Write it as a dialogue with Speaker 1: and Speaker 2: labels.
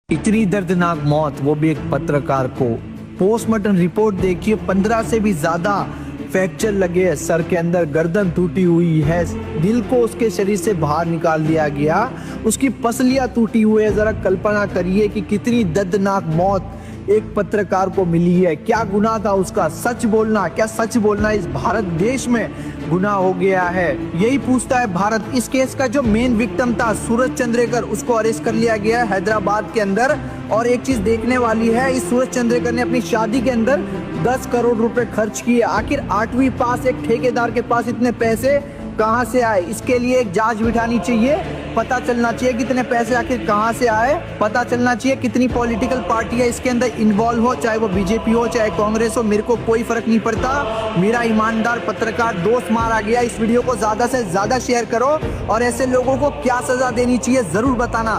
Speaker 1: इतनी दर्दनाक मौत, वो भी एक पत्रकार को। पोस्टमार्टम रिपोर्ट देखिए, 15 से भी ज्यादा फ्रैक्चर लगे हैं सर के अंदर, गर्दन टूटी हुई है, दिल को उसके शरीर से बाहर निकाल दिया गया, उसकी पसलियां टूटी हुई है। जरा कल्पना करिए कि कितनी दर्दनाक मौत एक पत्रकार को मिली है। क्या गुनाह था उसका? सच बोलना। क्या सच बोलना इस भारत देश में गुनाह हो गया है? यही पूछता है भारत। इस केस का जो मेन विक्टिम था सूरज चंद्रेकर, उसको अरेस्ट कर लिया गया है हैदराबाद के अंदर। और एक चीज देखने वाली है, इस सूरज चंद्रेकर ने अपनी शादी के अंदर 10 करोड़ रुपए खर्च किए। आखिर 8वीं पास एक ठेकेदार के पास इतने पैसे कहां से आए? इसके लिए एक जांच बिठानी चाहिए, पता चलना चाहिए कितने पैसे आखिर कहां से आए, पता चलना चाहिए कितनी पॉलिटिकल पार्टियां इसके अंदर इन्वॉल्व हो, चाहे वो बीजेपी हो चाहे कांग्रेस हो, मेरे को कोई फर्क नहीं पड़ता। मेरा ईमानदार पत्रकार दोस्त मारा गया। इस वीडियो को ज्यादा से ज्यादा शेयर करो और ऐसे लोगों को क्या सजा देनी चाहिए जरूर बताना।